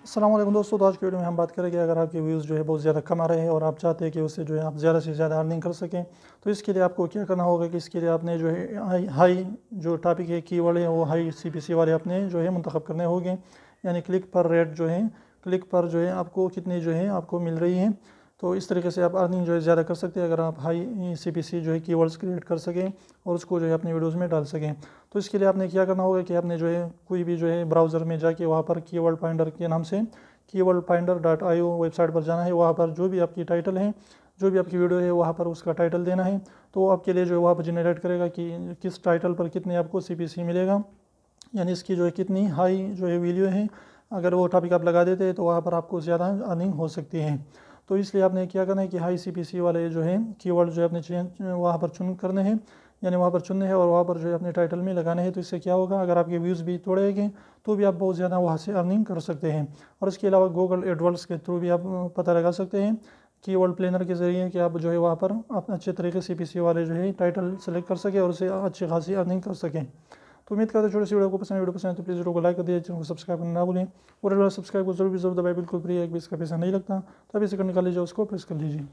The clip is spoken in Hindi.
अस्सलाम वालेकुम दोस्तों। तो आज की वीडियो में हम बात करेंगे अगर आपके व्यूज़ जो है बहुत ज़्यादा कम आ रहे हैं और आप चाहते हैं कि उससे जो है आप ज़्यादा से ज़्यादा अर्निंग कर सकें, तो इसके लिए आपको क्या करना होगा कि इसके लिए आपने जो है हाई जो टॉपिक है कीवर्ड है वो हाई CPC वाले अपने जो है मुंतखब करने होंगे। यानी क्लिक पर रेट जो है क्लिक पर जो है आपको कितनी जो है आपको मिल रही है। तो इस तरीके से आप अर्निंग जो है ज़्यादा कर सकते हैं अगर आप हाई CPC जो है कीवर्ड्स क्रिएट कर सकें और उसको जो है अपनी वीडियोज़ में डाल सकें। तो इसके लिए आपने क्या करना होगा कि आपने जो है कोई भी जो है ब्राउज़र में जाके वहाँ पर कीवर्ड फाइंडर के नाम से keywordfinder.io वेबसाइट पर जाना है। वहाँ पर जो भी आपकी टाइटल है, जो भी आपकी वीडियो है, वहाँ पर उसका टाइटल देना है। तो वो आपके लिए जो है वहाँ पर जनरेट करेगा कि किस टाइटल पर कितने आपको CPC मिलेगा, यानी इसकी जो है कितनी हाई जो है वैल्यू है। अगर वो टॉपिक आप लगा देते हैं तो वहाँ पर आपको ज़्यादा अर्निंग हो सकती है। तो इसलिए आपने क्या करना है कि हाई CPC वाले जो है कीवर्ड जो है अपने चेंज वहाँ पर चुन करने हैं, यानी वहाँ पर चुनने हैं और वहाँ पर जो है अपने टाइटल में लगाने हैं। तो इससे क्या होगा, अगर आपके व्यूज़ भी थोड़े रहेंगे तो भी आप बहुत ज़्यादा वहाँ से अर्निंग कर सकते हैं। और इसके अलावा गूगल एडवर्ड्स के थ्रू भी आप पता लगा सकते हैं कीवर्ड प्लानर के ज़रिए कि आप जो है वहाँ पर अपने अच्छे तरीके से CPC वाले जो है टाइटल सेलेक्ट कर सकें और उससे अच्छी खासी अर्निंग कर सकें। तो उम्मीद करते हैं छोटी सी वीडियो पसंद है तो प्लीज़ वीडियो को लाइक कर दीजिए, चैनल को सब्सक्राइब करना ना भूलें और सब्सक्राइब को जरूर दबाएं, बिल्कुल फ्री है, एक भी इसका पैसा नहीं लगता। तो अभी से कर निकाल लीजिए, उसको प्रेस कर लीजिए।